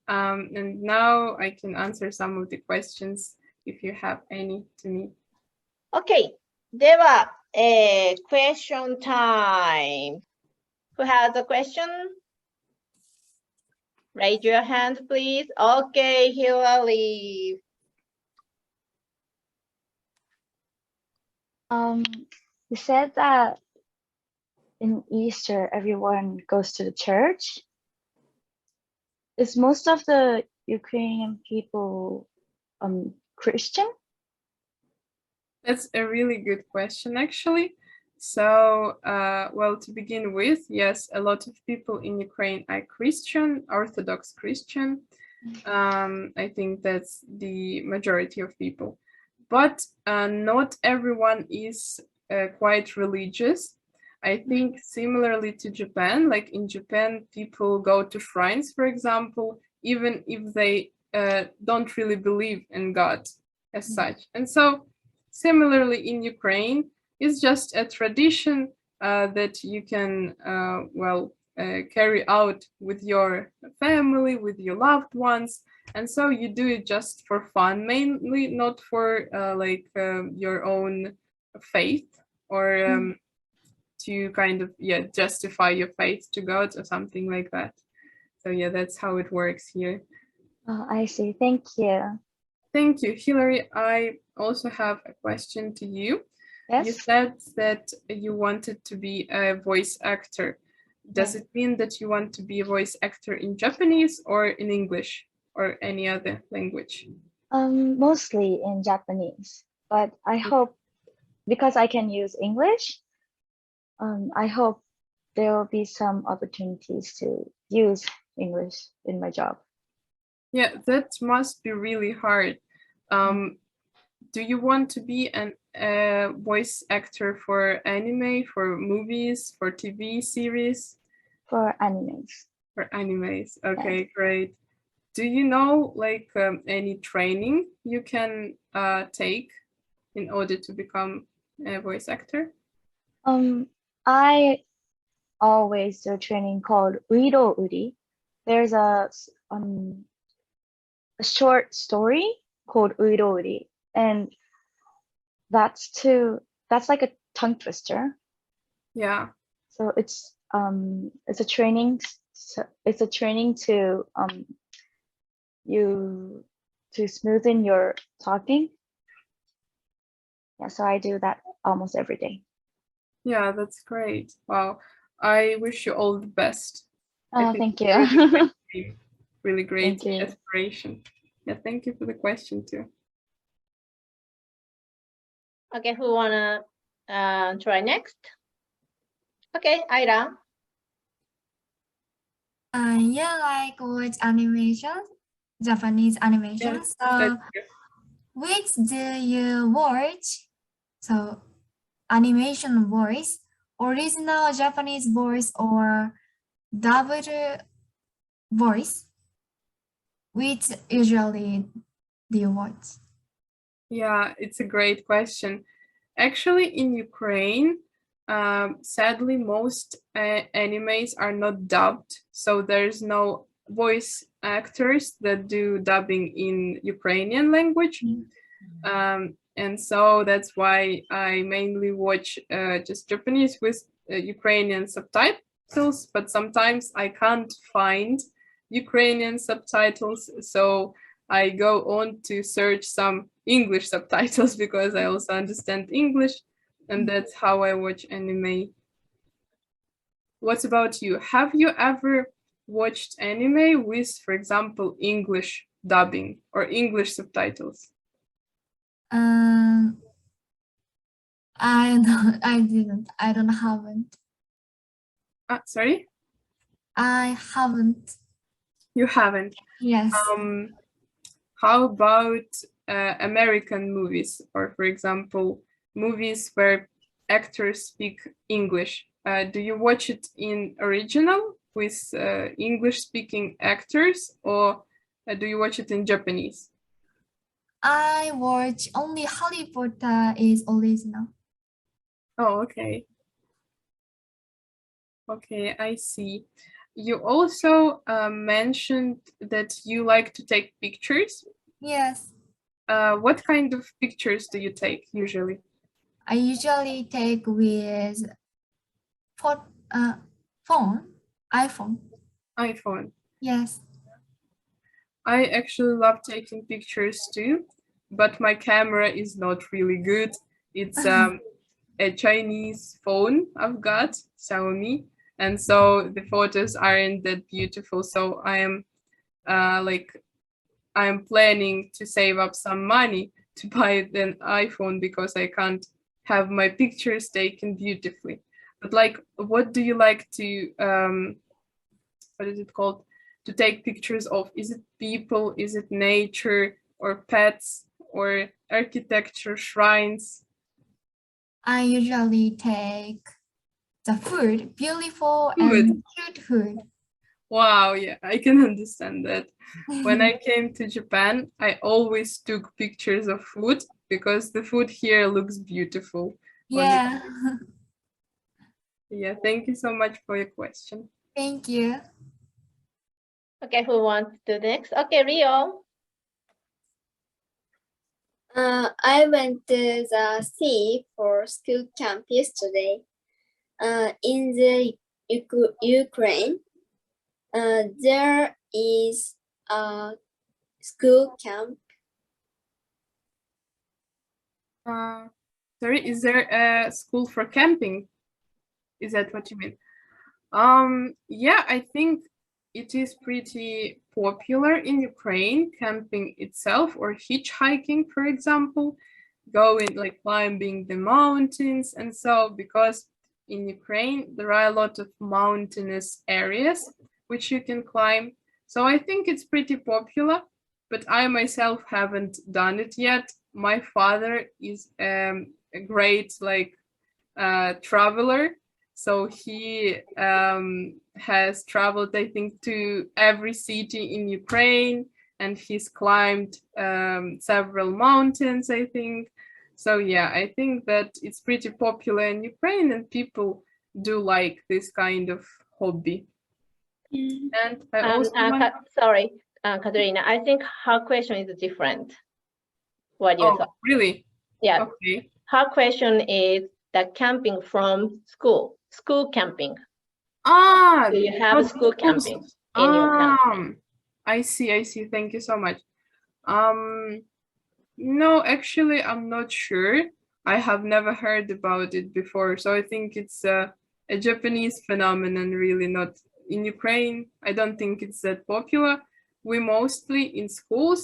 And now I can answer some of the questions if you have any to me. Okay. では、question time. Who has a question? Raise your hand, please. Okay, Hillary. You said that in Easter, everyone goes to the church. Is most of the Ukrainian people Christian? That's a really good question, actually. So, well, to begin with, yes, a lot of people in Ukraine are Christian, Orthodox Christian. I think that's the majority of people. But not everyone is quite religious. I think similarly to Japan, like in Japan, people go to shrines, for example, even if they don't really believe in God as such. And so similarly in Ukraine, it's just a tradition that you can, carry out with your family, with your loved ones. And so you do it just for fun, mainly not for your own faith or to kind of, justify your faith to God or something like that. So yeah, that's how it works here. Oh, I see. Thank you. Thank you, Hillary. I also have a question to you. Yes. You said that you wanted to be a voice actor. Does it mean that you want to be a voice actor in Japanese or in English or any other language? Mostly in Japanese, but I hope, because I can use English, I hope there will be some opportunities to use English in my job. Yeah, that must be really hard. Do you want to be a voice actor for anime, for movies, for TV series? For animes. For animes. Okay, great. Do you know like any training you can take in order to become a voice actor? I always do a training called Uiro Uri. There's a short story called Uiro Uri, and that's like a tongue twister. Yeah. So it's a training. It's a training to to smoothen your talking. Yeah, so I do that almost every day. Yeah, that's great. Wow. I wish you all the best. Thank you. Really great Thank you. inspiration. Yeah, thank you for the question too. Okay, who wanna try next? Okay, Ira. Yeah, like watch animation, Japanese animation. So which do you watch? So animation voice, original Japanese voice, or dubbed voice? Which usually do you watch? Yeah, it's a great question. Actually, in Ukraine, sadly, most animes are not dubbed, so there's no voice actors that do dubbing in Ukrainian language. And so that's why I mainly watch just Japanese with Ukrainian subtitles, but sometimes I can't find Ukrainian subtitles, so I go on to search some English subtitles because I also understand English, and that's how I watch anime. What about you? Have you ever watched anime with, for example, English dubbing or English subtitles? I don't haven't. Sorry? I haven't. You haven't? Yes. How about American movies, or for example, movies where actors speak English? Do you watch it in original with English-speaking actors, or do you watch it in Japanese? I watch only Harry Potter is original. Oh, okay. Okay, I see. you also mentioned that you like to take pictures. Yes, What kind of pictures do you take usually? I usually take with phone, iPhone. iPhone. Yes. I actually love taking pictures too, but my camera is not really good. It's a Chinese phone I've got, Xiaomi, and so the photos aren't that beautiful. So I am I'm planning to save up some money to buy an iPhone because I can't have my pictures taken beautifully. But like, what do you like to what is it called? To take pictures of? Is it people? Is it nature or pets or architecture, shrines? I usually take the food, beautiful Food. and cute food. Wow, yeah, I can understand that. When I came to Japan, I always took pictures of food because the food here looks beautiful. Yeah, Yeah, thank you so much for your question. thank you. Okay, who wants to do next? Okay, Rio. I went to the sea for school camp yesterday. In the Ukraine, there is a school camp. Sorry, is there a school for camping? Is that what you mean? Yeah, I think it is pretty popular in Ukraine, camping itself or hitchhiking, for example, going like climbing the mountains and so, because in Ukraine there are a lot of mountainous areas which you can climb. So I think it's pretty popular, but I myself haven't done it yet. My father is a great traveler, so he has traveled, I think, to every city in Ukraine, and he's climbed several mountains, I think. So yeah, I think that it's pretty popular in Ukraine, and people do like this kind of hobby. And I also Sorry, Katerina, I think her question is different. What you thought? Really? Yeah. Okay. Her question is the camping from school camping. Do you have school camping in your country? I see. Thank you so much. No, actually, I'm not sure. I have never heard about it before, so I think it's a Japanese phenomenon, really, not in Ukraine. I don't think it's that popular. We mostly in schools,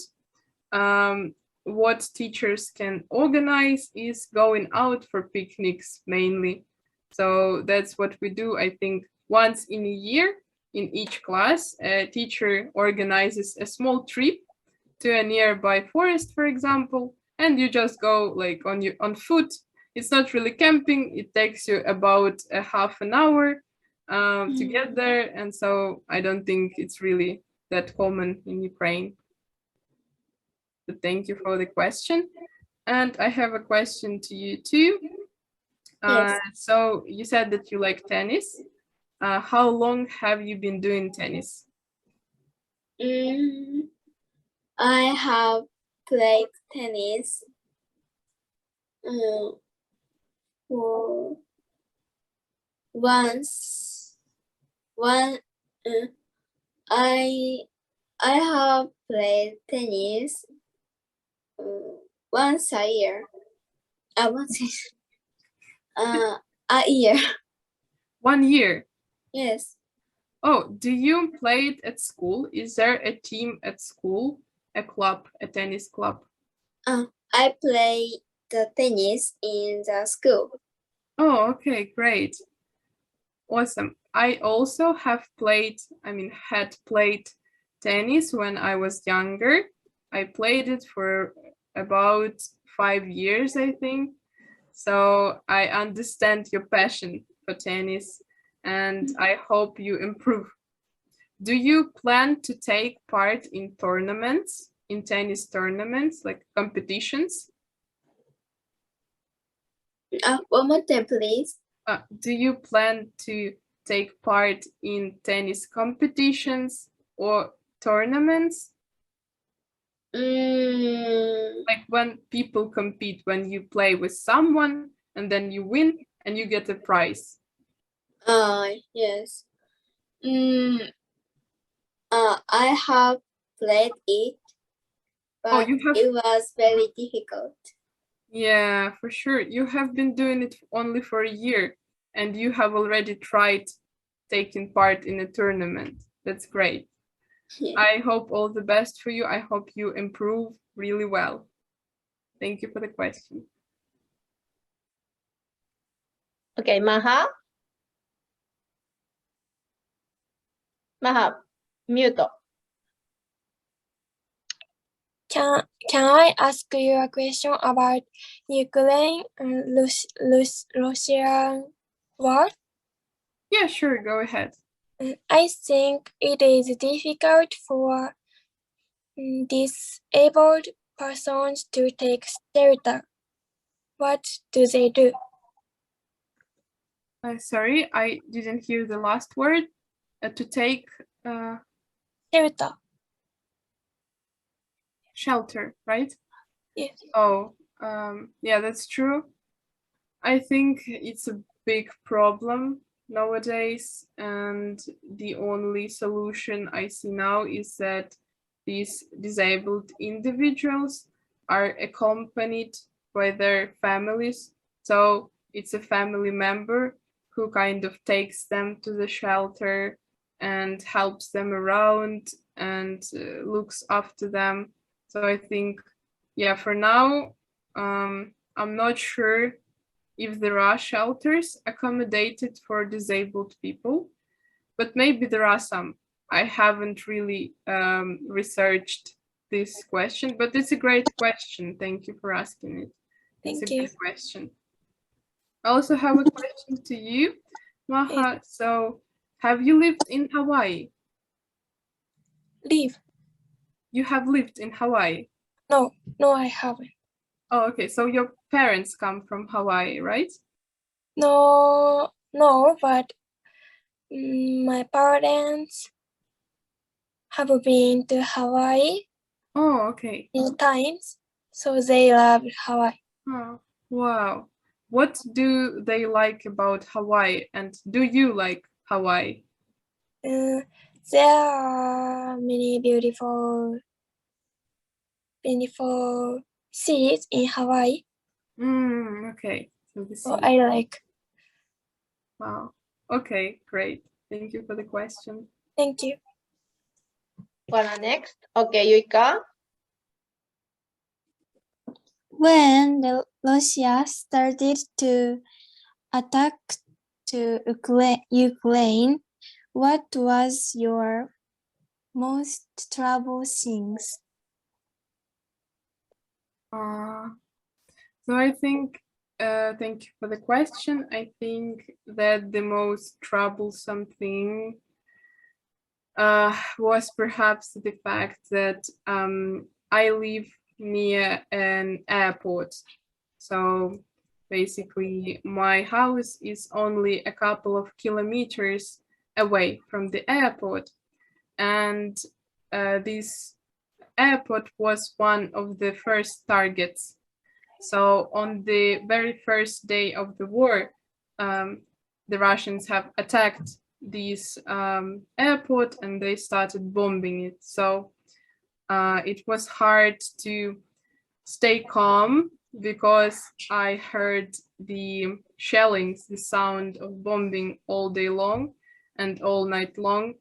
what teachers can organize is going out for picnics mainly. So that's what we do. I think once in a year in each class, a teacher organizes a small trip to a nearby forest, for example, and you just go like on foot. It's not really camping. It takes you about a half an hour to get there, and so I don't think it's really that common in Ukraine. But thank you for the question. And I have a question to you too. Yes. So you said that you like tennis. How long have you been doing tennis? I have played tennis for once. I have played tennis once a year. A year. 1 year. Yes. Oh, do you play it at school? Is there a team at school, a club, a tennis club? I play the tennis in the school. Oh, okay, great. Awesome. I also had played tennis when I was younger. I played it for about 5 years, I think. So I understand your passion for tennis, and I hope you improve. Do you plan to take part in tournaments, in tennis tournaments, like competitions? One more time, please. Do you plan to take part in tennis competitions or tournaments? Like when people compete, when you play with someone and then you win and you get a prize. Yes. I have played it, but it was very difficult. Yeah, for sure. You have been doing it only for a year and you have already tried taking part in a tournament. That's great. Yeah. I hope all the best for you. I hope you improve really well. Thank you for the question. Okay, Maha. Maha, mute. Can I ask you a question about Ukraine and Russian war? Yeah, sure. Go ahead. I think it is difficult for disabled persons to take shelter. What do they do? Sorry, I didn't hear the last word. To take Shelter. Shelter, right? Yes. Oh, yeah, that's true. I think it's a big problem nowadays, and the only solution I see now is that these disabled individuals are accompanied by their families. So it's a family member who kind of takes them to the shelter and helps them around and looks after them. So I think, yeah, for now, I'm not sure if there are shelters accommodated for disabled people, but maybe there are some. I haven't really researched this question, but it's a great question. Thank you for asking it. It's a good question. I also have a question to you, Maha. So, have you lived in Hawaii? Live? You have lived in Hawaii? No, I haven't. Oh, okay. So your parents come from Hawaii, right? No, but my parents have been to Hawaii. Oh, okay. Many times, so they love Hawaii. Oh, wow. What do they like about Hawaii, and do you like Hawaii? There are many beautiful seas in Hawaii. Okay. So I like. Wow. Okay, great. Thank you for the question. Thank you. Well, next. Okay, Yuika. When Russia started to attack to Ukraine, what was your most trouble things? So I think, thank you for the question. I think that the most troublesome thing was perhaps the fact that I live near an airport. So basically my house is only a couple of kilometers away from the airport. And this airport was one of the first targets. So on the very first day of the war, the Russians have attacked this airport and they started bombing it. So it was hard to stay calm because I heard the shellings, the sound of bombing all day long and all night long.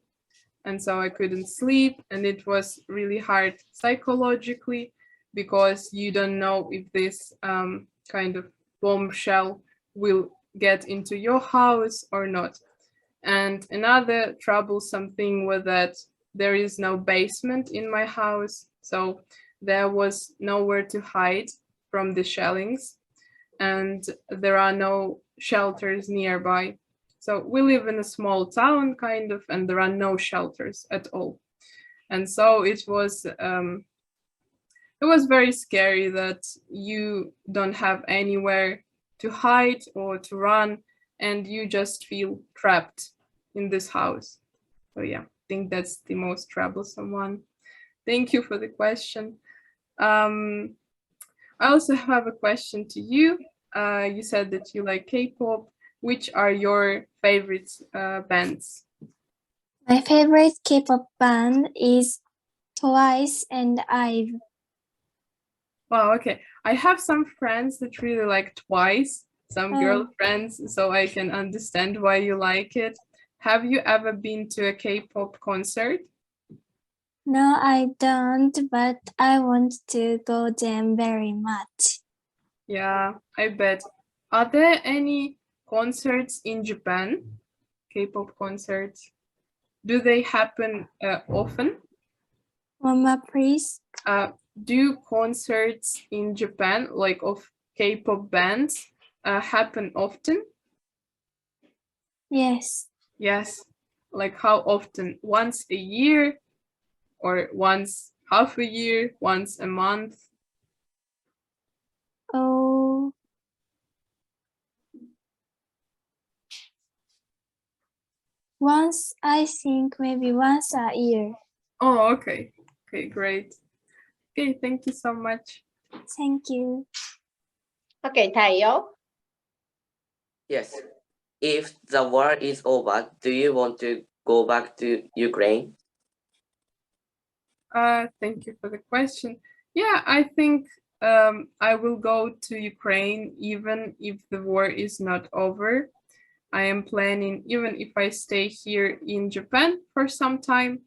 And so I couldn't sleep, and it was really hard psychologically because you don't know if this kind of bombshell will get into your house or not. And another troublesome thing was that there is no basement in my house, so there was nowhere to hide from the shellings, and there are no shelters nearby. So we live in a small town, kind of, and there are no shelters at all. And so it was very scary that you don't have anywhere to hide or to run, and you just feel trapped in this house. So yeah, I think that's the most troublesome one. Thank you for the question. I also have a question to you. You said that you like K-pop. Which are your favorite bands? My favorite K-pop band is Twice and IVE. Wow, okay. I have some friends that really like Twice, some girlfriends, so I can understand why you like it. Have you ever been to a K-pop concert? No, I don't, but I want to go them very much. Yeah, I bet. Are there any concerts in Japan? K-pop concerts? Do they happen often? Mama, please. Do concerts in Japan, like of K-pop bands, happen often? Yes. Yes. Like how often? Once a year? Or once half a year? Once a month? Oh. Once, I think maybe once a year. Oh, okay. Okay, great. Okay, thank you so much. Thank you. Okay, Taiyo. Yes. If the war is over, do you want to go back to Ukraine? Thank you for the question. Yeah, I think I will go to Ukraine even if the war is not over. I am planning, even if I stay here in Japan for some time,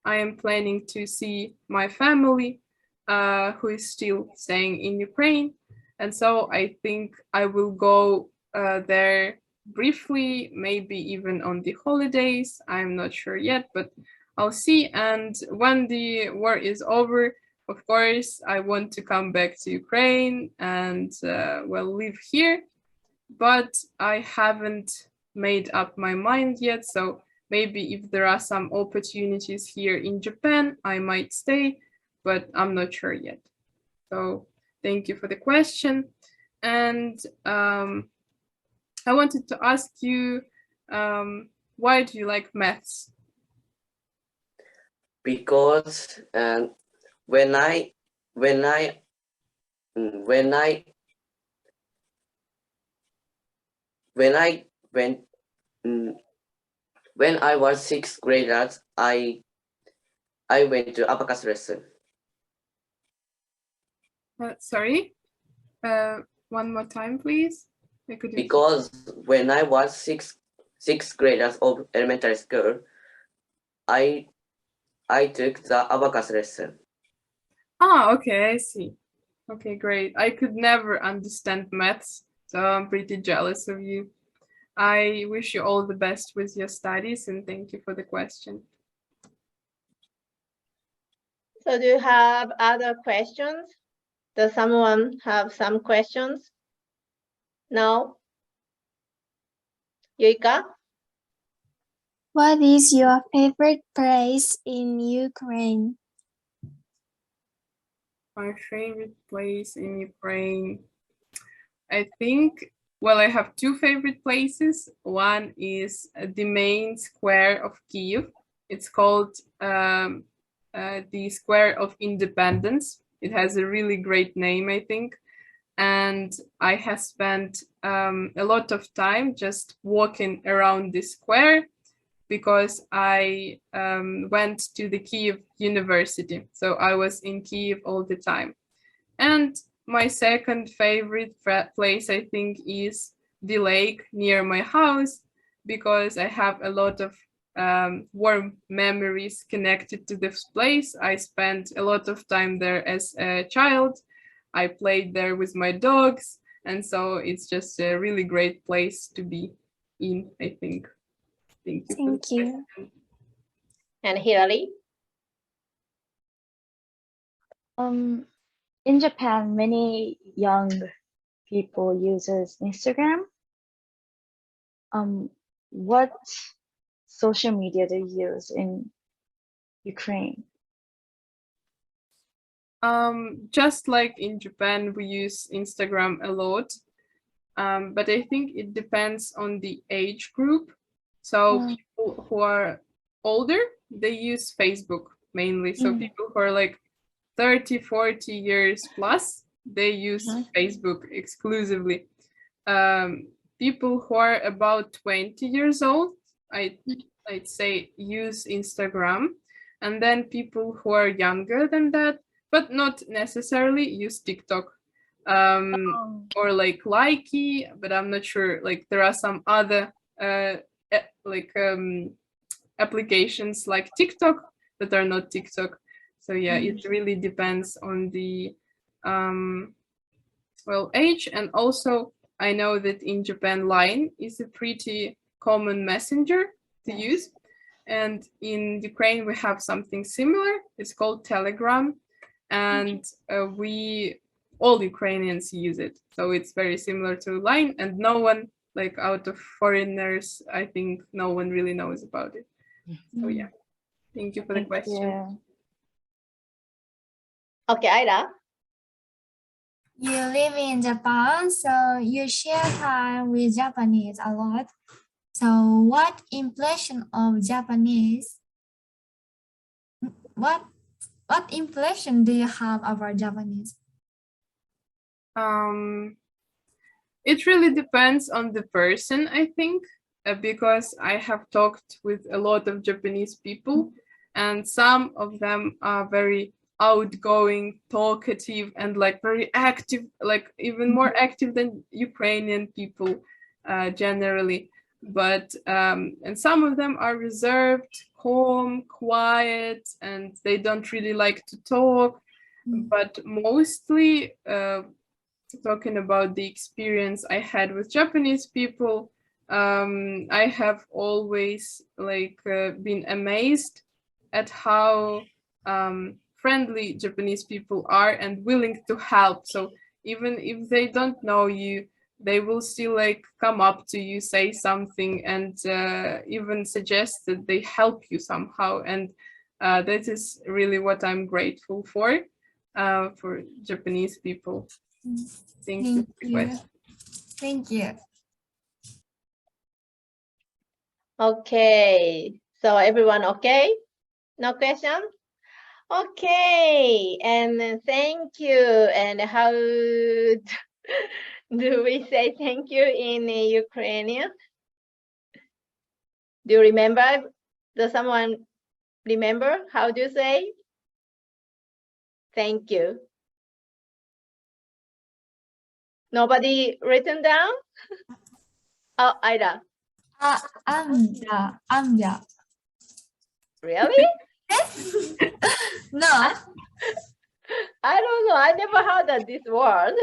I am planning to see my family who is still staying in Ukraine. And so I think I will go there briefly, maybe even on the holidays. I'm not sure yet, but I'll see. And when the war is over, of course, I want to come back to Ukraine and well, live here. But I haven't made up my mind yet. So maybe if there are some opportunities here in Japan, I might stay, but I'm not sure yet. So thank you for the question. And I wanted to ask you, why do you like maths? Because when I was sixth graders, I went to abacus lesson. Sorry, one more time, please. Because when I was sixth graders of elementary school, I took the abacus lesson. Ah, okay, I see. Okay, great. I could never understand maths, so I'm pretty jealous of you. I wish you all the best with your studies and thank you for the question. So do you have other questions? Does someone have some questions? No? Yuika? What is your favorite place in Ukraine? My favorite place in Ukraine, I think, well, I have two favorite places. One is the main square of Kyiv. It's called the Square of Independence. It has a really great name, I think. And I have spent a lot of time just walking around the square because I went to the Kyiv University. So I was in Kyiv all the time. And my second favorite place, I think, is the lake near my house because I have a lot of warm memories connected to this place. I spent a lot of time there as a child. I played there with my dogs. And so it's just a really great place to be in, I think. Thank you. Thank you. And Hilary? In Japan, many young people uses Instagram. What social media do you use in Ukraine? Just like in Japan, we use Instagram a lot, but I think it depends on the age group. So people who are older, they use Facebook mainly. So people who are like 30, 40 years plus, they use Facebook exclusively. People who are about 20 years old, I'd say use Instagram. And then people who are younger than that, but not necessarily, use TikTok. Or like Likey, but I'm not sure. Like there are some other applications like TikTok that are not TikTok. So yeah, it really depends on the age. And also I know that in Japan, Line is a pretty common messenger to use. And in Ukraine, we have something similar. It's called Telegram. And all Ukrainians use it. So it's very similar to Line. And no one, like out of foreigners, I think no one really knows about it. So yeah, thank you for the question. Yeah. Okay, Ida. You live in Japan, so you share time with Japanese a lot. So what impression of Japanese? What impression do you have about Japanese? It really depends on the person, I think, because I have talked with a lot of Japanese people, and some of them are very outgoing, talkative, and like very active, like even more active than Ukrainian people generally. But and some of them are reserved, calm, quiet, and they don't really like to talk. But mostly talking about the experience I had with Japanese people, I have always been amazed at how friendly Japanese people are and willing to help. So even if they don't know you, they will still come up to you, say something, and even suggest that they help you somehow. And that is really what I'm grateful for Japanese people. Thank you for the question. Thank you. Okay, so everyone okay? No question? Okay, and thank you. And how do we say thank you in Ukrainian? Do you remember? Does someone remember? How do you say thank you? Nobody written down? Oh, Ida. Amja. Really? No. I don't know. I never heard of this word.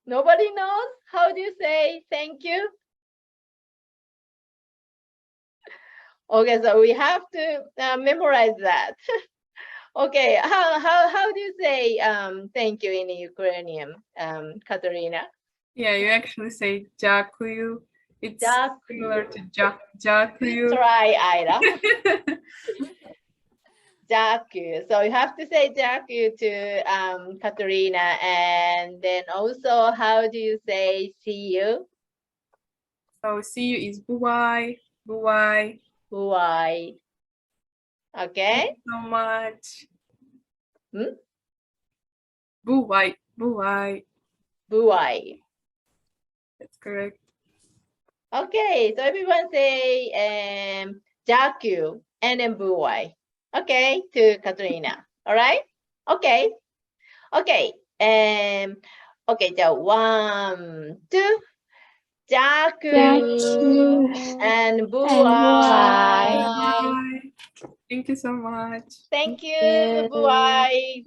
Nobody knows? How do you say thank you? Okay, so we have to memorize that. Okay, how do you say thank you in Ukrainian, Katerina? Yeah, you actually say "дякую." It's similar to "дякую." Try, Ida. Дякую. So you have to say дякую to Katerina, and then also how do you say see you? So see you is "бувай." Buvai. Buvai. Okay. Thank you so much. Buvai. Buvai. Buvai. That's correct. Okay, so everyone say Jaku and then Buvai. Okay, to Katrina. All right? Okay. Okay. Okay, so 1, 2. Jaku and Buvai. Thank you so much. Thank you. Buvai.